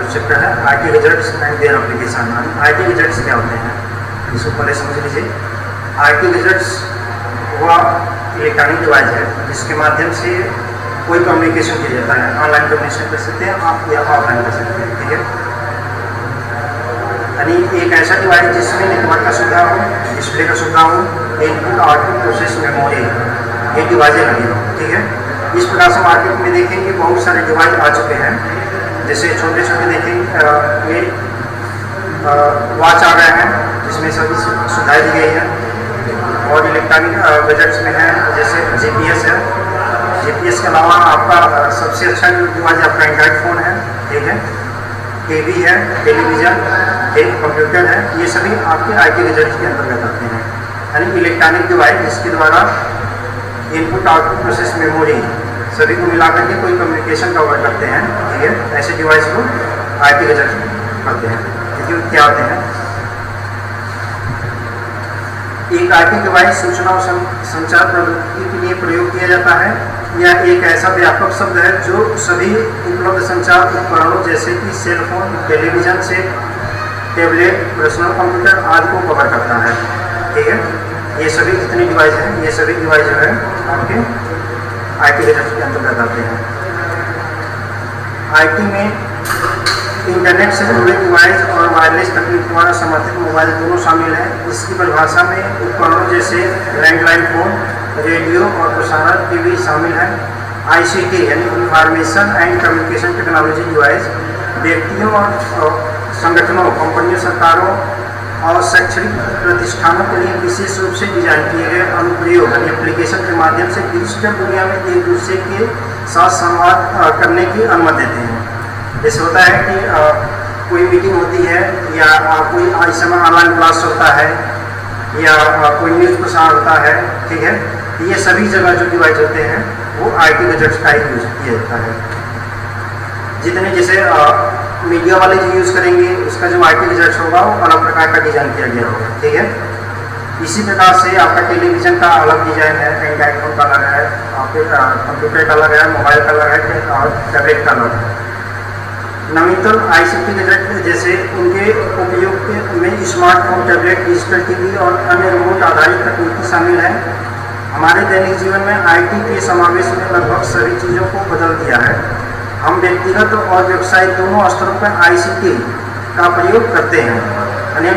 जो चैप्टर है IT gadgets and their application. IT gadgets क्या होते हैं इसको पहले समझ लीजिए। IT गैजेट्स वह इलेक्ट्रॉनिक डिवाइस है जिसके माध्यम से कोई कम्युनिकेशन किया जाता है। ऑनलाइन कम्युनिकेशन कर सकते हैं आप या ऑफलाइन कर सकते हैं, ठीक है। यानी एक ऐसा डिवाइस जिसमें नेटवर्क का सुविधा हो, डिस्प्ले का सुविधा हो, इनपुट आउटपुट प्रोसेस मेमोरी ये डिवाइसें लगी हो, ठीक है। इस प्रकार से मार्केट में देखेंगे बहुत सारे डिवाइस आ चुके हैं। जैसे छोटे छोटे देखेंगे ये वॉच आ गए हैं जिसमें सभी सुविधाएँ दी गई है। और इलेक्ट्रॉनिक गैजेट्स में है जैसे GPS है। GPS के अलावा आपका सबसे अच्छा डिवाइस आपका एंड्रॉइड फ़ोन है, ठीक है। TV है, टेलीविज़न, एक कंप्यूटर है, ये सभी आपके IT गैजेट्स के अंतर्गत आते हैं। यानी इलेक्ट्रॉनिक डिवाइस जिसके द्वारा इनपुट आउटपुट प्रोसेस मेमोरी सभी को मिलाकर के कोई कम्युनिकेशन कवर करते हैं, ठीक है। ऐसे डिवाइस को IT गैजेट्स करते हैं। देखिए क्या होते हैं। एक IT डिवाइस सूचना और संचार प्रौद्योगिकी के लिए प्रयोग किया जाता है। यह एक ऐसा व्यापक शब्द है जो सभी उपलब्ध संचार उपकरणों जैसे कि सेल फोन, टेलीविज़न से टैबलेट, पर्सनल कंप्यूटर आदि को कवर करता है, ठीक है। ये सभी जितने डिवाइस हैं ये सभी डिवाइस जो है आपके IT गैजेट्स के अंतर्गत आते हैं। IT में इंटरनेट से जुड़े डिवाइस और वायरलेस तकनीक द्वारा समर्थित मोबाइल दोनों शामिल हैं। इसकी परिभाषा में उपकरणों जैसे लैंडलाइन फोन, रेडियो और प्रसारण टीवी शामिल हैं। ICT यानी information and communication technology device व्यक्तियों और संगठनों, कंपनियों, सरकारों और शैक्षणिक प्रतिष्ठानों के लिए विशेष रूप से डिजाइन किए गए अनुप्रयोग यानी एप्लीकेशन के माध्यम से डिजिटल दुनिया में एक दूसरे के साथ संवाद करने की अनुमति देते हैं। जैसे होता है कि कोई मीटिंग होती है या कोई इस समय ऑनलाइन क्लास होता है या कोई न्यूज़ प्रसारण होता है, ठीक है। ये सभी जगह जो डिवाइस होते हैं वो IT गैजेट्स का ही यूज किया जाता है। जितने जैसे मीडिया वाले जो यूज़ करेंगे उसका जो IT गैजेट्स होगा वो अलग प्रकार का डिज़ाइन किया गया होगा, ठीक है। इसी प्रकार से आपका टेलीविज़न का अलग डिज़ाइन है, एंड्रॉइड फोन का अलग है, आपके कंप्यूटर का अलग है, मोबाइल का अलग है और टैबलेट का अलग है। नवीनतम ICT गैजेट जैसे उनके उपयोग में स्मार्टफोन, टैबलेट, डिजिटल TV और अन्य रिमोट आधारित तकनीकी शामिल हैं। हमारे दैनिक जीवन में IT के समावेश ने लगभग सभी चीज़ों को बदल दिया है। हम व्यक्तिगत और व्यवसायिक दोनों स्तरों पर ICT का प्रयोग करते हैं। यानी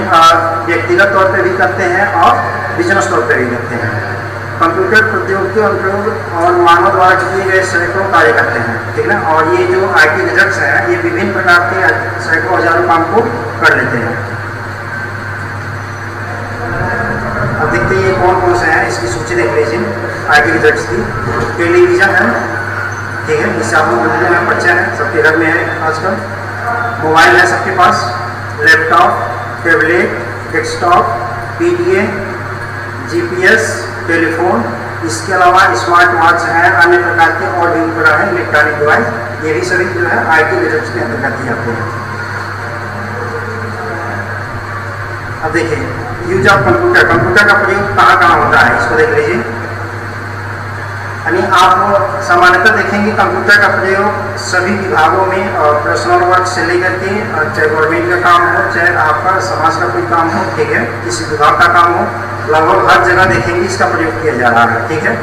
व्यक्तिगत तौर पर भी करते हैं और बिजनेस तौर पर भी करते हैं। कंप्यूटर प्रौद्योगिकी अनुप्रयोग और मानव द्वारा किए गए सैकड़ों कार्य करते हैं, ठीक है। और ये जो IT गैजेट्स हैं ये विभिन्न प्रकार के सैकड़ों हजारों काम को कर लेते हैं। अब देखते हैं ये कौन कौन से हैं, इसकी सूची देख लीजिए IT गैजेट्स की। टेलीविज़न है, ठीक है, जिससे आप लोग में परिचय है, सबके घर में है आजकल। मोबाइल है सबके पास, laptop, tablet, desktop, PDA, GPS, telephone. इसके अलावा स्मार्ट वॉच है, अन्य प्रकार के और भी उपकरण हैं इलेक्ट्रॉनिक डिवाइस, ये भी सभी जो है IT गैजेट्स के अंतर्गत ही आते हैं। अब देखिए यूज ऑफ कंप्यूटर। कंप्यूटर का प्रयोग कहाँ कहाँ होता है इसको देख लीजिए। यानी आप सामान्यतः देखेंगे कंप्यूटर का प्रयोग सभी विभागों में पर्सनल वर्क से लेकर के चाहे गवर्नमेंट का काम हो चाहे आपका समाज का कोई काम हो, ठीक है, किसी विभाग का काम हो, लगभग हर जगह देखेंगे इसका प्रयोग किया जा रहा है, ठीक है।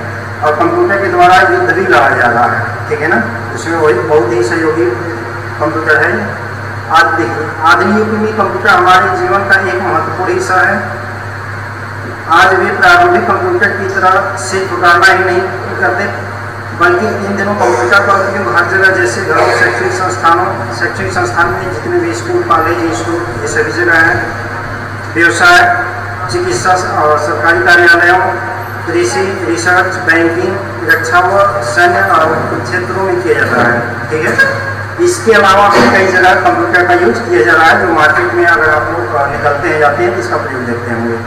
और कंप्यूटर के द्वारा युद्ध भी लड़ा जा रहा है, ठीक है ना। उसमें वही बहुत ही सहयोगी कंप्यूटर है। आज देखिए आधुनिक युग में कंप्यूटर हमारे जीवन का एक महत्वपूर्ण हिस्सा है। आज वे प्रारंभिक कंप्यूटर की तरह सिर्फ पुकारना ही नहीं करते बल्कि इन दिनों कंप्यूटर का उपयोग हर जगह जैसे घरों, शैक्षणिक संस्थान में जितने भी स्कूल, कॉलेज, इंस्टीट्यूट ये सभी जगह हैं, व्यवसाय, चिकित्सा और सरकारी कार्यालयों, कृषि, रिसर्च, बैंकिंग, रक्षा व सैन्य क्षेत्रों में किया जाता है, ठीक है। इसके अलावा भी कई जगह कंप्यूटर का यूज किया जा रहा है जो मार्केट में अगर आप लोग निकलते हैं जाते हैं तो इसका प्रयोग देखते होंगे।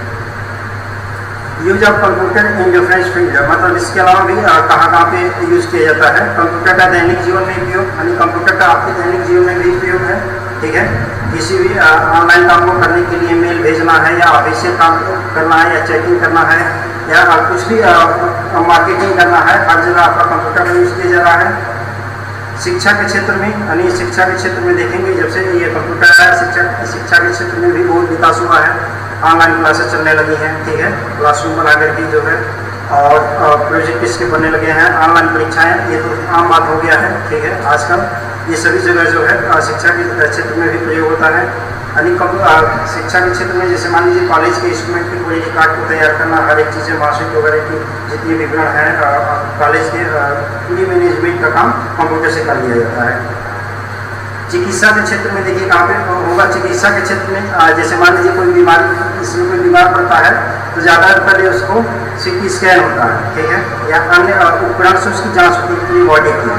Use of computer in different field, मतलब इसके अलावा भी कहाँ पे यूज किया जाता है। कंप्यूटर का दैनिक जीवन में उपयोग, यानी कंप्यूटर का आपके दैनिक जीवन में भी उपयोग है, ठीक है। किसी भी ऑनलाइन काम को करने के लिए मेल भेजना है या ऑफिशियल काम करना है या चेकिंग करना है या कुछ भी मार्केटिंग करना है, हर जगह आपका कंप्यूटर का यूज किया जा रहा है। शिक्षा के क्षेत्र में, यानी शिक्षा के क्षेत्र में देखेंगे जब से ये कंप्यूटर आया, शिक्षा के क्षेत्र में भी बहुत विकास हुआ है। ऑनलाइन क्लासेस चलने लगी हैं, ठीक है, क्लासरूम बना करके जो है, और प्रोजेक्ट इसके बनने लगे हैं, ऑनलाइन परीक्षाएं, ये तो आम बात हो गया है, ठीक है। आजकल ये सभी जगह जो है शिक्षा के क्षेत्र में भी प्रयोग होता है। यानी शिक्षा के क्षेत्र में जैसे मान लीजिए कॉलेज के स्टूडेंट के कोई कार्ड को तैयार करना, हर एक चीज़ें मार्कशीट वगैरह की जितनी विवरण है कॉलेज के पूरी मैनेजमेंट का काम कंप्यूटर से कर लिया जाता है। चिकित्सा के क्षेत्र में देखिए कहाँ पे होगा, चिकित्सा के क्षेत्र में जैसे मान लीजिए कोई बीमार, इसमें कोई बीमार पड़ता है तो ज़्यादा पहले उसको CT स्कैन होता है, ठीक है, या अन्य उपकरण से उसकी जाँच होती है पूरी बॉडी की।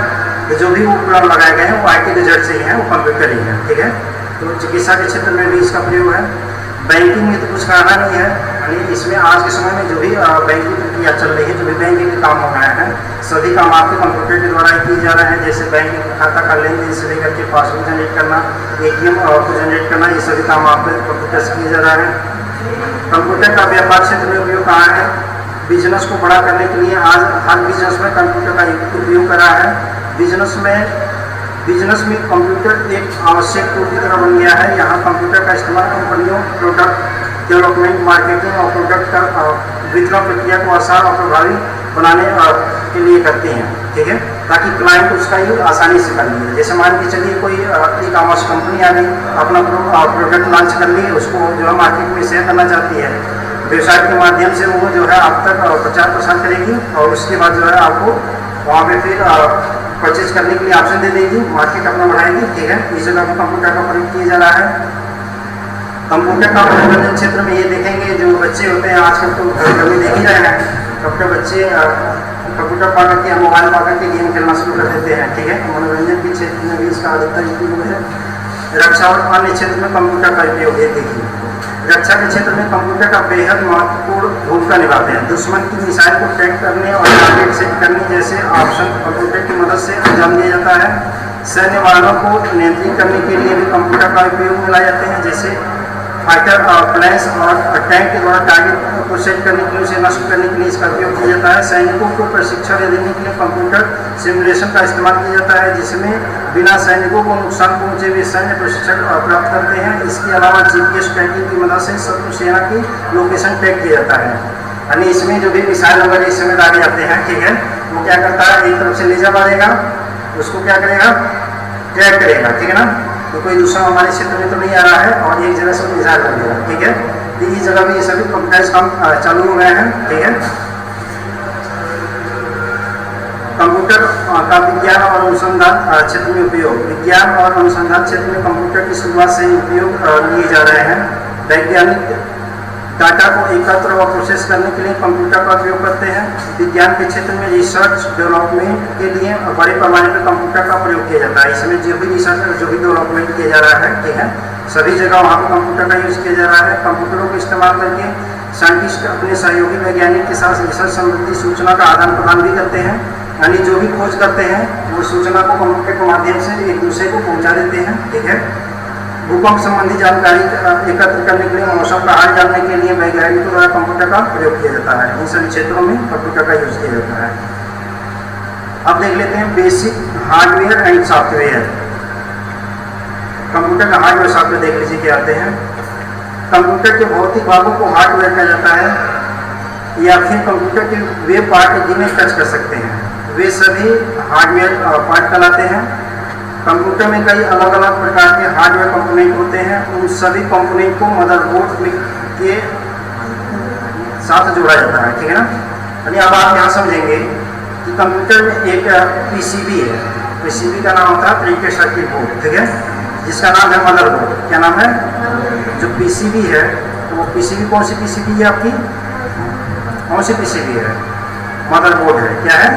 तो जो भी उपकरण लगाए गए हैं वो IT रिजल्ट से ही है, वो कंप्यूटर ही है, ठीक है। तो चिकित्सा के क्षेत्र में भी इसका प्रयोग है। बैंकिंग में तो कुछ कहना नहीं है, यानी इसमें आज के समय में जो भी बैंकिंग प्रक्रिया चल रही है, जो भी बैंकिंग के काम हो रहे हैं, सभी काम आपके कंप्यूटर के द्वारा ही किए जा रहे हैं। जैसे बैंक खाता का लेन देन से लेकर के पासबुक जनरेट करना, ATM को जनरेट करना, ये सभी काम आपके कंप्यूटर से किए जा रहे हैं। कंप्यूटर का व्यापार क्षेत्र में उपयोग कहाँ है, बिजनेस को बड़ा करने के लिए आज हर बिजनेस में कंप्यूटर का उपयोग करा है। बिजनेस में कंप्यूटर एक आवश्यक टूल की तरह बन गया है। यहाँ कंप्यूटर का इस्तेमाल कंपनियों प्रोडक्ट डेवलपमेंट, मार्केटिंग और प्रोडक्ट का वितरण प्रक्रिया को आसान और प्रभावी बनाने के लिए करते हैं, ठीक है, ताकि क्लाइंट उसका यूज आसानी से कर लिए। जैसे मान के चलिए कोई ई-कॉमर्स कंपनी आ गई, अपना प्रोडक्ट लॉन्च कर लिए, उसको जो है मार्केट में शेयर करना चाहती है, वेबसाइट के माध्यम से वो जो है आप तक प्रचार प्रसार करेगी और उसके बाद जो है आपको वहाँ पे फिर परचेज करने के लिए ऑप्शन दे देगी, मार्केट अपना बढ़ाएगी, ठीक है। इस जगह पर कंप्यूटर का प्रयोग किया जा रहा है। कंप्यूटर का मनोरंजन क्षेत्र में ये देखेंगे जो बच्चे होते हैं आजकल तो कभी देख ही रहे हैं, अपने बच्चे कंप्यूटर पा करके मोबाइल पा करके गेम खेलना शुरू कर देते हैं, ठीक है। मनोरंजन के क्षेत्र में भी इसका अधिकतर उपयोग है। रक्षा और अन्य क्षेत्र में कंप्यूटर का उपयोग है। देखिए रक्षा के क्षेत्र में कंप्यूटर का बेहद महत्वपूर्ण भूमिका निभाते हैं। दुश्मन की मिसाइल को ट्रैक करने और टारगेट सेट करने जैसे ऑप्शन कंप्यूटर की मदद से अंजाम दिया जाता है। सैन्य वाहनों को नियंत्रित करने के लिए भी कंप्यूटर का उपयोग में लाए जाते हैं, जैसे फाइटर प्लेन्स और टैंक के द्वारा टारगेट को सेट करने के लिए, उसे नष्ट करने के लिए इसका उपयोग किया जाता है। सैनिकों को प्रशिक्षण देने के लिए कंप्यूटर सिमुलेशन का इस्तेमाल किया जाता है, जिसमें बिना सैनिकों को नुकसान पहुंचे हुए सैन्य प्रशिक्षण प्राप्त करते हैं। इसके अलावा GPS ट्रैकिंग की मदद से शत्रु सेना की लोकेशन ट्रैक किया जाता है। यानी इसमें जो भी मिसाइल वगैरह इस समय डाले जाते हैं, ठीक है, वो क्या करता है, एक तरफ से लेजर मारेगा, उसको क्या करेगा, ट्रैक करेगा, ठीक है ना। तो कोई दूसरा हमारे क्षेत्र में तो नहीं आ रहा है और एक जगह से मिसाइल कर देगा, ठीक है। तो इस जगह भी ये सभी कंप्यूटराइज काम चालू हो गए हैं, ठीक है। कंप्यूटर का विज्ञान और अनुसंधान क्षेत्र में उपयोग। विज्ञान और अनुसंधान क्षेत्र में कंप्यूटर की शुरुआत से ही उपयोग लिए जा रहे हैं। वैज्ञानिक डाटा को एकत्र और प्रोसेस करने के लिए कंप्यूटर का उपयोग करते हैं। विज्ञान के क्षेत्र में रिसर्च डेवलपमेंट के लिए बड़े पैमाने पर कंप्यूटर का प्रयोग किया जाता है। इसमें जो भी रिसर्च जो भी डेवलपमेंट किया जा रहा है, ठीक है, सभी जगह वहाँ पर कंप्यूटर का यूज़ किया जा रहा है। कंप्यूटरों का इस्तेमाल करके साइंटिस्ट अपने सहयोगी वैज्ञानिक के साथ रिसर्च संबंधी सूचना का आदान प्रदान भी करते हैं। यानी जो भी खोज करते हैं वो सूचना को कंप्यूटर के माध्यम से एक दूसरे को पहुँचा देते हैं, ठीक है। भूकंप संबंधी जानकारी एकत्र करने के लिए, मौसम का हाल जानने के लिए वैज्ञानिकों द्वारा कंप्यूटर का प्रयोग किया जाता है। इन सभी क्षेत्रों में कंप्यूटर का यूज किया जाता है। अब देख लेते हैं basic hardware and software. Computer का हार्डवेयर सॉफ्टवेयर देख लीजिए क्या आते हैं। कंप्यूटर के भौतिक भागों को हार्डवेयर कहा जाता है, या फिर कंप्यूटर के वे पार्ट जिन्हें टच कर सकते हैं वे सभी हार्डवेयर पार्ट कहलाते हैं। कंप्यूटर में कई अलग अलग प्रकार के हार्डवेयर कंपोनेंट होते हैं। उन सभी कंपोनेंट को मदरबोर्ड के साथ जोड़ा जाता है, ठीक है ना। यानी अब आप यहाँ समझेंगे कि कंप्यूटर में एक PCB है। PCB का नाम होता है प्रिंटेड सर्किट बोर्ड, ठीक है, जिसका नाम है मदरबोर्ड। क्या नाम है? जो PCB है तो वो PCB कौन सी PCB है आपकी? कौन सी PCB है? मदरबोर्ड है। क्या है?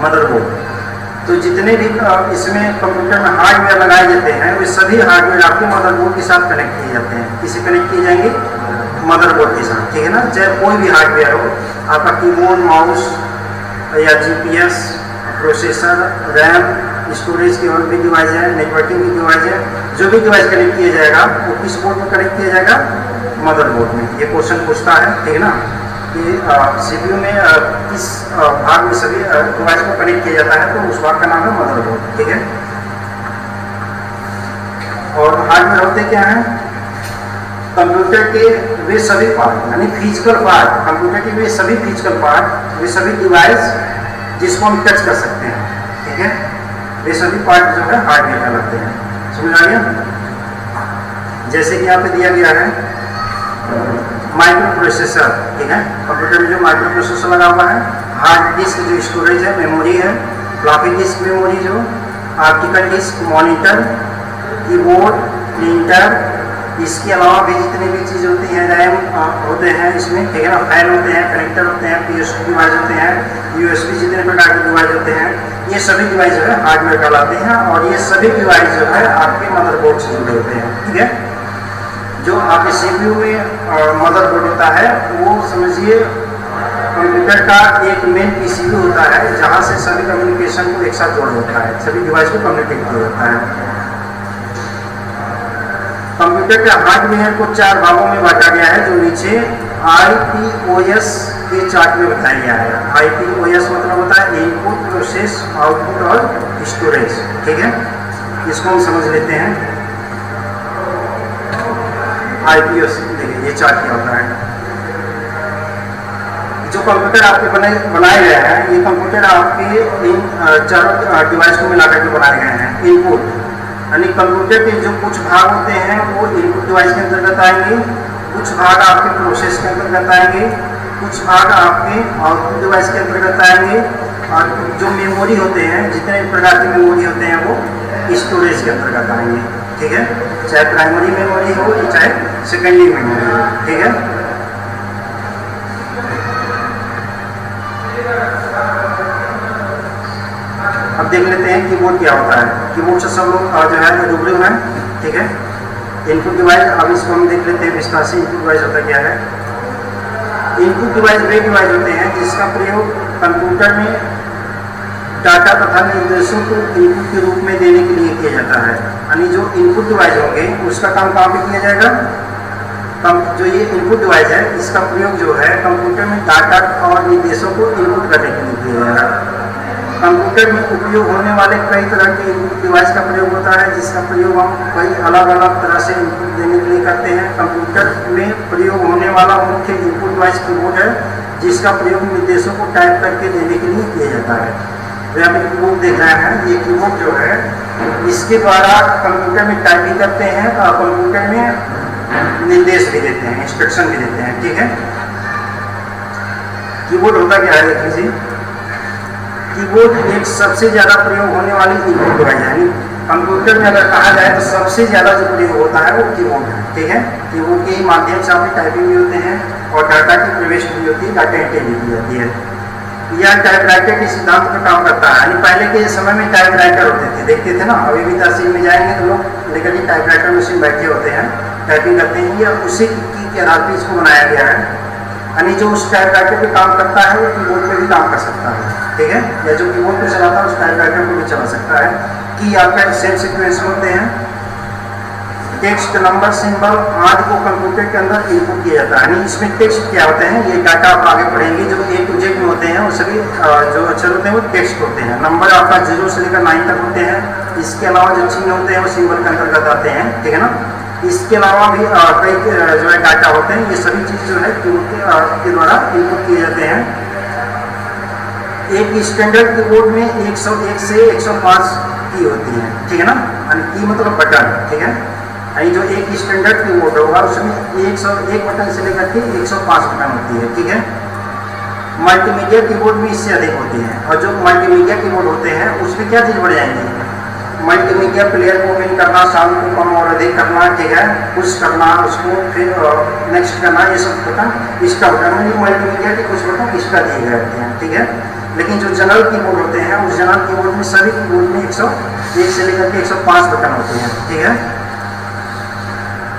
मदरबोर्ड। तो जितने भी इसमें कंप्यूटर में हार्डवेयर लगाए जाते हैं वे सभी हार्डवेयर आपके मदरबोर्ड के साथ कनेक्ट किए जाते हैं। किसे कनेक्ट किए जाएंगे? मदरबोर्ड के साथ, ठीक है ना। चाहे कोई भी हार्डवेयर हो, आपका कीबोर्ड, माउस या GPS, प्रोसेसर, रैम, स्टोरेज की और भी डिवाइस है, नेटवर्किंग की डिवाइस है, जो भी डिवाइस कनेक्ट किया जाएगा वो किस बोर्ड में कनेक्ट किया जाएगा? मदरबोर्ड में। ये क्वेश्चन पूछता है, ठीक है ना। कि CPU में किस भाग में सभी डिवाइस को कनेक्ट किया जाता है, तो उस भाग का नाम है मदरबोर्ड। ठीक है। और हार्डवेयर होते क्या हैं? कंप्यूटर के वे सभी पार्ट, यानी फिजिकल पार्ट, कंप्यूटर के वे सभी फिजिकल पार्ट, वे सभी डिवाइस जिसको हम टच कर सकते हैं। ठीक है। वे सभी पार्ट जो है हार्डवेयर कहलाते हैं। समझ आ गया? जैसे कि यहाँ पे दिया गया है माइक्रो प्रोसेसर। ठीक है। कंप्यूटर में जो माइक्रो प्रोसेसर लगा हुआ है, हार्ड डिस्क जो स्टोरेज है, मेमोरी है, फ्लॉपी डिस्क मेमोरी जो, optical disk, monitor, keyboard, printer, इसके अलावा भी जितनी भी चीज़ होती हैं, रैम होते हैं इसमें। ठीक है ना। फैन होते हैं, कनेक्टर होते हैं, PSP डिवाइस होते हैं, USB जितने प्रकार के डिवाइस होते हैं, ये सभी डिवाइस जो है हार्डवेयर कहलाते हैं। और ये सभी डिवाइस जो है आपके मदरबोर्ड से जुड़े होते हैं। ठीक है। जो आपके CPU में मदरबोर्ड होता है, वो समझिए कंप्यूटर का एक मेन PCB होता है, जहाँ से सभी कम्युनिकेशन को एक साथ जोड़ा जाता है, सभी डिवाइस को कम्युनिकेट किया जाता है। कंप्यूटर के हार्डवेयर को 4 भागों में बांटा गया है, जो नीचे IPOS के चार्ट में बताया गया है। IPOS मतलब होता है इनपुट, प्रोसेस, आउटपुट और स्टोरेज। ठीक है। इसको हम समझ लेते हैं। IPOS देखिए ये चार्ट क्या होता है। जो कंप्यूटर आपके बनाए गए हैं, ये कंप्यूटर आपके इन चारों डिवाइस को मिलाकर के बनाए गए हैं। इनपुट यानी कंप्यूटर के जो कुछ भाग होते हैं वो इनपुट डिवाइस के अंतर्गत आएंगे, कुछ भाग आपके प्रोसेस के अंतर्गत आएंगे, कुछ भाग आपके आउटपुट डिवाइस के अंतर्गत आएंगे, और जो मेमोरी होते हैं, जितने प्रकार की मेमोरी होते हैं, वो स्टोरेज के अंतर्गत आएंगे। ठीक है। चाहे प्राइमरी मेमोरी हो या चाहे सेकेंडरी मेमोरी हो। ठीक है। अब देख लेते हैं कीबोर्ड क्या होता है। कीबोर्ड से सब लोग जो है रूबरू हैं। ठीक है। इनपुट डिवाइस, अब इसको हम देख लेते हैं विस्तार से। इनपुट डिवाइस होता क्या है? इनपुट डिवाइस वे डिवाइस होते हैं जिसका प्रयोग कंप्यूटर में डाटा तथा निर्देशों को इनपुट के रूप में देने के लिए किया जाता है। यानी जो इनपुट डिवाइस होंगे उसका काम कहाँ पे किया जाएगा? जो ये इनपुट डिवाइस है, इसका प्रयोग जो है कंप्यूटर में डाटा और निर्देशों को इनपुट करने के लिए किया जाएगा। कंप्यूटर में उपयोग होने वाले कई तरह के इनपुट डिवाइस का प्रयोग होता है, जिसका प्रयोग हम कई अलग अलग तरह से इनपुट देने के लिए करते हैं। कंप्यूटर में प्रयोग होने वाला मुख्य इनपुट डिवाइस कीबोर्ड है, जिसका प्रयोग निर्देशों को टाइप करके देने के लिए किया जाता है। तो यहाँ पे कीबोर्ड देख रहे हैं, ये कीबोर्ड जो है इसके द्वारा कंप्यूटर में टाइपिंग करते हैं और कंप्यूटर में निर्देश भी देते हैं, इंस्ट्रक्शन भी देते हैं। ठीक है। कीबोर्ड होता क्या है देखिए। कीबोर्ड एक सबसे ज़्यादा प्रयोग होने वाली इनपुट डिवाइस है। यानी कंप्यूटर में अगर कहा जाए तो सबसे ज़्यादा जो प्रयोग होता है वो कीबोर्ड है। ठीक है। कीबोर्ड के ही माध्यम से आपकी टाइपिंग भी होते हैं और डाटा की प्रवेश भी होती है, डाटा एंट्री भी की जाती है। यह टाइपराइटर के सिद्धांत पर काम करता है। यानी पहले के समय में टाइपराइटर होते थे, देखते थे ना, अभी भी तहसील में जाएंगे तो लोग लेकर के टाइपराइटर मशीन बैठे होते हैं, टाइपिंग करते हैं। या उसी के आधार पर इसको बनाया गया है। यानी जो उस टाइपराइटर पे काम करता है वो कीबोर्ड पे भी काम कर सकता है। ठीक है। या जो कीबोर्ड पे चलाता है उस टाइपराइटर को भी चला सकता है। कि आपका सेम सीक्वेंस होते हैं, टेक्स्ट, नंबर, सिंबल आदि को कंप्यूटर के अंदर इनपुट किया जाता है। यानी इसमें टेक्स्ट क्या होते हैं, ये डाटा आप आगे पढ़ेंगे। जो A to Z में होते हैं वो सभी जो अक्षर होते हैं वो टेक्स्ट होते हैं। नंबर आपका 0 से लेकर 9 तक होते हैं। इसके अलावा जो चिन्ह होते हैं वो सिंबल के अंतर्गत आते हैं। ठीक है ना। इसके अलावा भी कई जो है डाटा होते हैं, ये सभी चीज़ जो है कीबोर्ड के द्वारा इनपुट किए जाते हैं। एक स्टैंडर्ड कीबोर्ड में 101 से 105 की होती है। ठीक है ना। यानी की मतलब बटन। ठीक है। यानी जो एक स्टैंडर्ड कीबोर्ड होगा उसमें 101 बटन से लेकर के 105 बटन होती है। ठीक है। मल्टीमीडिया कीबोर्ड भी इससे अधिक होती है। और जो मल्टीमीडिया कीबोर्ड होते हैं उसमें क्या चीज़ बढ़ जाएंगी? मल्टीमीडिया प्लेयर को ओपन करना, साउंड को कम और अधिक करना। ठीक है। पुश करना, उसको फिर नेक्स्ट करना, ये सब बटन इसका बटन है। मल्टीमीडिया के कुछ बटन इसका दिए गए होते हैं। ठीक है। लेकिन जो जनरल कीबोर्ड होते हैं उस जनरल कीबोर्ड में सभी कीबोर्ड में 101 से लेकर के 105 बटन होते हैं। ठीक है।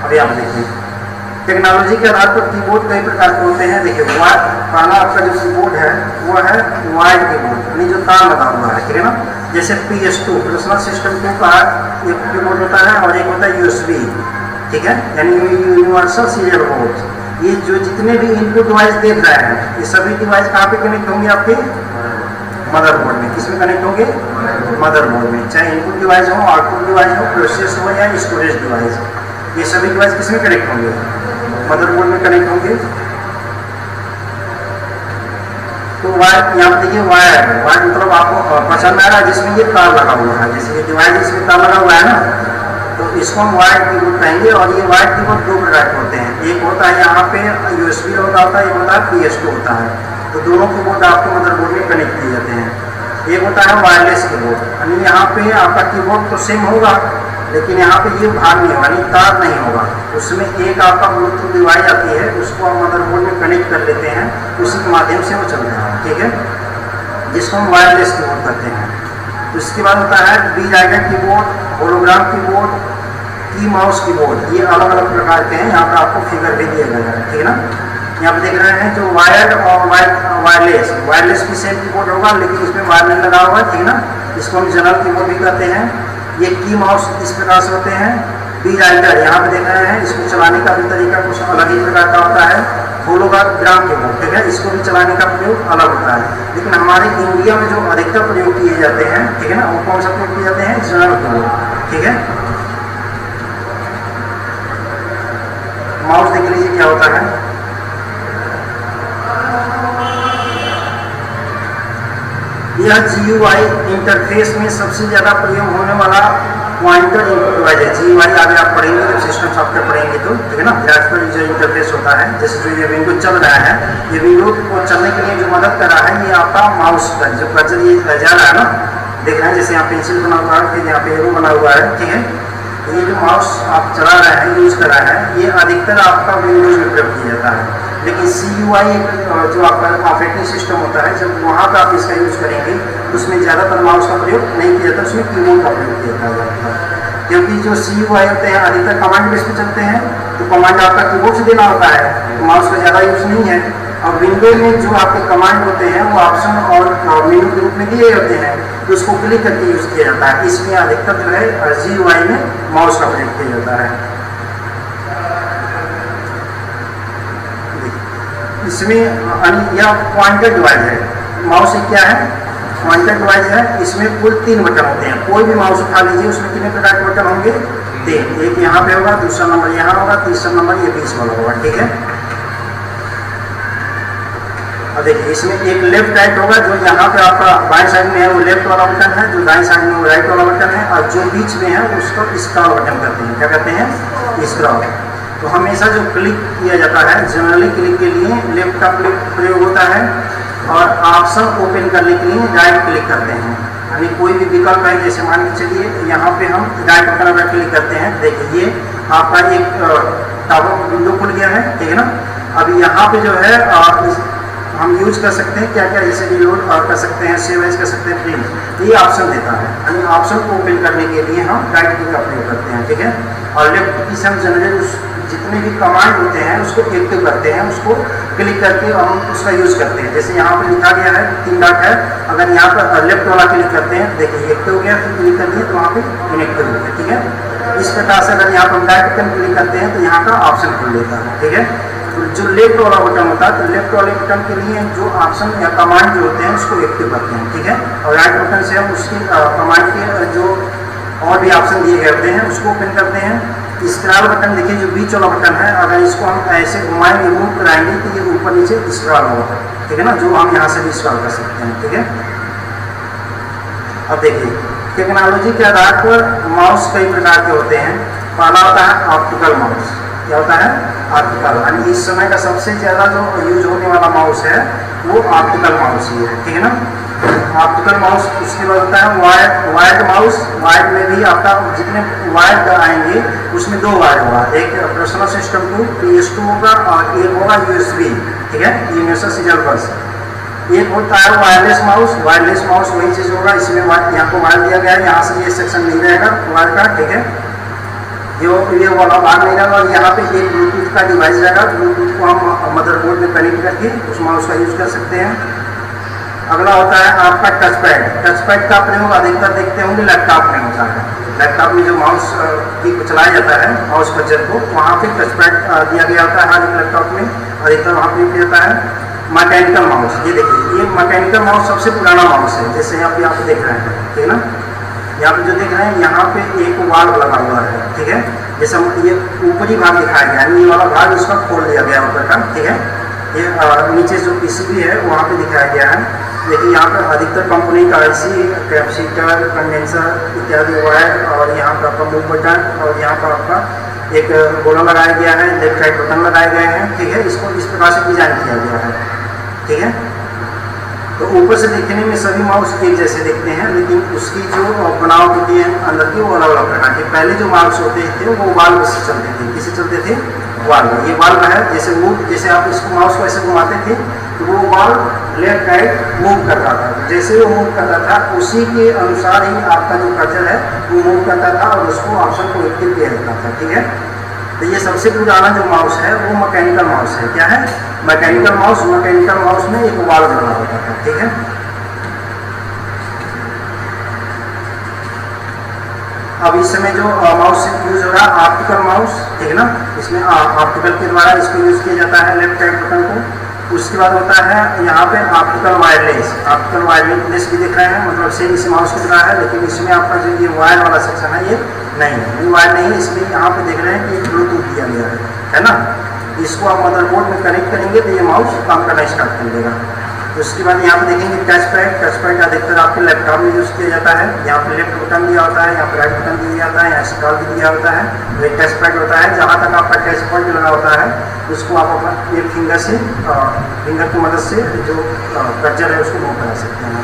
अभी आप देखिए टेक्नोलॉजी के आधार पर कीबोर्ड कई प्रकार के होते हैं। देखिए पहला आपका जो कीबोर्ड है वो है वाइड कीबोर्ड, यानी जो तार लगा हुआ है। ठीक है ना। जैसे PS2 पर्सनल सिस्टम 2 का एक कीबोर्ड होता है और एक होता है USB। ठीक है। यानी यूनिवर्सल सीरियल बोर्ड। ये जो जितने भी इनपुट डिवाइस देख रहे हैं ये सभी डिवाइस कहाँ पे कनेक्ट होंगे आपके मदरबोर्ड में। किस में कनेक्ट होंगे? मदरबोर्ड में। चाहे इनपुट डिवाइस हो, आउटपुट डिवाइस हो, प्रोसेस हो या स्टोरेज डिवाइस, ये सभी डिवाइस किस में कनेक्ट होंगे? मदरबोर्ड में कनेक्ट होंगे। तो वायर यहाँ देखिए वायर मतलब आपको पसंद आ रहा है जिसमें ये तार लगा हुआ है, जैसे ये डिवाइस इसमें तार लगा हुआ है ना, तो इसको हम वायर कीबोर्ड कहेंगे। और ये वायर कीबोर्ड दो प्रकार के होते हैं, एक होता है यहाँ पे USB होता है, एक होता है PS2 होता है। तो दोनों कीबोर्ड आपके मदरबोर्ड में कनेक्ट किए जाते हैं। एक होता है वायरलेस कीबोर्ड, यानी यहाँ पे आपका कीबोर्ड तो सेम होगा लेकिन यहाँ पे ये भाग नहीं होगा, तार नहीं होगा, उसमें एक आपका ब्लूटूथ डिवाइस आती है, उसको हम मदरबोर्ड में कनेक्ट कर लेते हैं, उसी के माध्यम से वो चलता है, ठीक है, जिसको हम वायरलेस कीबोर्ड कहते हैं। तो इसके बाद होता है बी जाएगा कीबोर्ड, होलोग्राम कीबोर्ड, की माउस कीबोर्ड, ये अलग अलग प्रकार के हैं। यहाँ पर आपको फिगर भी दिया गया है, ठीक है ना। यहाँ पे देख रहे हैं जो वायर्ड और वायरलेस भी सेम कीबोर्ड होगा लेकिन इसमें वायर नहीं लगा हुआ है, ठीक है ना, इसको हम जनरल कीबोर्ड भी कहते हैं। ये की माउस इस प्रकार से होते हैं। बी राइटर यहाँ पे देख रहे हैं, इसको चलाने का भी तरीका कुछ अलग ही प्रकार का होता है। होलोग्राम कीबोर्ड, ठीक है, इसको भी चलाने का प्रयोग अलग होता है। लेकिन हमारे इंडिया में जो अधिकतर प्रयोग किए जाते हैं, ठीक है ना, वो कौन सा प्रयोग किए जाते हैं? जनरल कीबोर्ड, ठीक है। माउस देख लीजिए क्या होता है। यह GUI इंटरफेस में सबसे ज़्यादा प्रयोग होने वाला पॉइंटर इनपुट डिवाइस है। GUI आगे आप पढ़ेंगे जब सिस्टम सॉफ्टवेयर पढ़ेंगे तो, ठीक है ना। ग्राफिकल यूजर इंटरफेस होता है, जैसे जो ये विंडो चल रहा है, ये विंडो को चलने के लिए जो मदद कर रहा है ये आपका माउस का जो कर्सर ये जा रहा है ना, देख रहे हैं, जैसे यहाँ पेंसिल बना हुआ है, फिर यहाँ पे एरो बना हुआ है, ठीक है। ये जो माउस आप चला रहे हैं, यूज कर रहे हैं, ये अधिकतर आपका विंडोज में प्रयोग किया जाता है। लेकिन CUI जो आपका ऑपरेटिंग सिस्टम होता है, जब वहाँ पर आप इसका यूज करेंगे तो उसमें ज़्यादातर माउस का प्रयोग नहीं किया जाता, उसमें कीबोर्ड का प्रयोग किया जाता है। क्योंकि जो CUI होते हैं अधिकतर कमांड बेस पे चलते हैं, तो कमांड आपका कीबोर्ड से देना होता है, तो माउस का ज़्यादा यूज नहीं है। और विंडो में जो आपके कमांड होते हैं वो ऑप्शन और मेनू के रूप में दिए होते हैं, तो उसको क्लिक करके यूज किया जाता है। इसमें अधिकतर जो है GUI में माउस का प्रयोग किया जाता है। इसमें यह पॉइंटर डिवाइस है। माउस क्या है? पॉइंटर डिवाइस है। इसमें कुल 3 बटन होते हैं। कोई भी माउस उठा लीजिए, उसमें कितने प्रकार के बटन होंगे? 3। एक यहाँ पे होगा, दूसरा नंबर यहाँ होगा, तीसरा नंबर ये बीच वाला होगा, ठीक है। और देखिए इसमें एक लेफ्ट राइट होगा, जो यहाँ पे आपका बाएं साइड में है वो लेफ्ट वाला बटन है, जो दाएं साइड में वो राइट वाला बटन है, और जो बीच में है उसको स्क्रॉल बटन कहते हैं। क्या कहते हैं? स्क्रॉल। तो हमेशा जो क्लिक किया जाता है, जनरली क्लिक के लिए लेफ्ट का प्रयोग होता है, और ऑप्शन ओपन करने के लिए राइट क्लिक करते हैं। यानी कोई भी विकल्प है, जैसे मान के चलिए यहाँ पे हम राइट बटन पर क्लिक करते हैं, देखिए ये आपका एक टॉप विंडो खुल गया है, ठीक है ना। अभी यहाँ पे जो है हम यूज कर सकते हैं क्या क्या, जैसे रिलोड कर सकते हैं, सेव एज कर सकते हैं, प्रिंट, ये ऑप्शन देता है। यानी ऑप्शन को ओपन करने के लिए हम राइट की का प्रयोग करते हैं, ठीक है। और लेफ्ट की से हम जनरली जितने भी कमांड होते हैं उसको एक्टिव करते हैं, उसको क्लिक करके हम उसका यूज करते हैं। जैसे यहाँ पे लिखा गया है 3 डॉट है, अगर यहाँ पर लेफ्ट वाला क्लिक करते हैं, देखिए एक्टिव हो गया, फिर क्लिक कर दिए तो वहाँ पे इनएक्टिव हो गया, ठीक है। इस प्रकार से अगर यहाँ पर हम राइट बटन क्लिक करते हैं तो यहाँ का ऑप्शन खुल लेता है, ठीक है। जो लेफ्ट वाला बटन होता है, तो लेफ्ट वाले बटन के लिए जो ऑप्शन या कमांड जो होते हैं उसको एक्टिव करते हैं, ठीक है। और राइट बटन से हम उसकी कमांड के जो और भी ऑप्शन दिए गए होते हैं उसको ओपन करते हैं। स्क्रॉल बटन देखिए, जो बीच वाला बटन है, अगर इसको हम ऐसे घुमाएंगे, मूव कराएंगे तो ये ऊपर नीचे स्क्रॉल होगा, ठीक है ना, जो हम यहाँ से भी स्क्रॉल कर सकते हैं, ठीक है। अब देखिए टेक्नोलॉजी के आधार पर माउस कई प्रकार के होते हैं। पहला होता है ऑप्टिकल माउस। क्या होता है? ऑप्टिकल। यानी इस समय का सबसे ज़्यादा जो यूज होने वाला माउस है वो ऑप्टिकल माउस ही है, ठीक है ना। Optical mouse. उसके बाद होता है वायर्ड माउस। वायर्ड में भी आपका जितने वायर्ड आएंगे उसमें 2 वायर होगा, एक पर्सनल सिस्टम टू PS2 होगा और एक होगा USB, ठीक है, यूनिवर्सल सीरियल बस। एक होता है वायरलेस माउस। वायरलेस माउस वही चीज़ होगा, इसमें यहाँ को वायर दिया गया है, यहाँ से ये सेक्शन नहीं रहेगा वायर का, ठीक है, जो ये वाला भाग नहीं रहेगा। और यहाँ पे एक ब्लूटूथ का डिवाइस रहेगा, ब्लूटूथ को हम मदरबोर्ड में कनेक्ट करके उस माउस का यूज कर सकते हैं। अगला होता है आपका टच पैड। टच पैड का प्रयोग अधिकतर देखते होंगे लैपटॉप में होता है। लैपटॉप में जो माउस की चलाया जाता है माउस कर्सर को, वहाँ पे टच पैड दिया गया होता है हर एक लैपटॉप में, अधिकतर वहाँ पे किया जाता है। मैकेनिकल माउस, ये देखिए ये मैकेनिकल माउस सबसे पुराना माउस है, जैसे यहाँ पे आप देख रहे हैं, ठीक है ना। यहाँ पे जो देख रहे हैं यहाँ पे एक वाल्व लगा हुआ है, ठीक है। जैसे ये ऊपरी भाग दिखाया गया है, ये वाला भाग इसका खोल दिया गया है ऊपर का, ठीक है। ये नीचे जो पीसीबी है वहाँ पे दिखाया गया है। देखिए यहाँ पर अधिकतर कंपनी का आईसी, कैपेसिटर, कंडेंसर इत्यादि वायर, और यहाँ पर आपका मूव बटन, और यहाँ पर आपका एक गोला लगाया गया है, लेफ्ट राइट बटन लगाए गए हैं, ठीक है। इसको इस प्रकार से डिजाइन किया गया है, ठीक है। तो ऊपर से देखने में सभी माउस एक जैसे दिखते हैं, लेकिन उसकी जो बनावट होती है अंदर की वो अलग अलग प्रकार की। पहले जो माउस होते थे वो वाल्व से चलते थे, किससे चलते थे? वाल्व। ये वाल्व है, जैसे मूव, जैसे आप इसको माउस को ऐसे घुमाते थे तो वो वाल्व लेफ्ट राइट मूव करता था। जैसे वो मूव करता था उसी के अनुसार ही आपका जो कर्सर है वो मूव करता था और उसको ऑप्शन को एक्टिव किया जाता था, ठीक है। तो ये सबसे पुराना जो माउस है वो मैकेनिकल माउस है। क्या है? Mechanical mouse. मैकेनिकल माउस में एक वाल्व लगा होता था, ठीक है। अब इस समय जो माउस यूज हो रहा है ऑप्टिकल माउस, ठीक है ना। इसमें ऑप्टिकल के द्वारा इसको यूज किया जाता है लेफ्ट राइट बटन को। उसके बाद होता है यहाँ पे ऑप्टिकल वायरलेस। ऑप्टिकल वायरलेस भी दिख रहे हैं, मतलब सेम इसी माउस की तरह है, लेकिन इसमें आपका जो ये वायर वाला सेक्शन है ये नहीं है, ये वायर नहीं है। इसमें यहाँ पे देख रहे हैं कि ब्लूटूथ दिया गया है ना। इसको आप मदरबोर्ड में कनेक्ट करेंगे तो ये माउस काम करना स्टार्ट कर देगा। तो उसके बाद यहाँ पे देखेंगे टच पैड। टच पैड अधिकतर आपके लैपटॉप में यूज़ किया जाता है। यहाँ पे लेफ्ट बटन दिया होता है, यहाँ पे राइट बटन दिया जाता है, यहाँ स्क्रॉल भी दिया होता है। ये टच पैड होता है, जहाँ तक आपका टच पॉइंट लगा होता है उसको आप अपना एक फिंगर से, फिंगर की मदद से जो कर्सर है उसको मूव करा सकते हैं।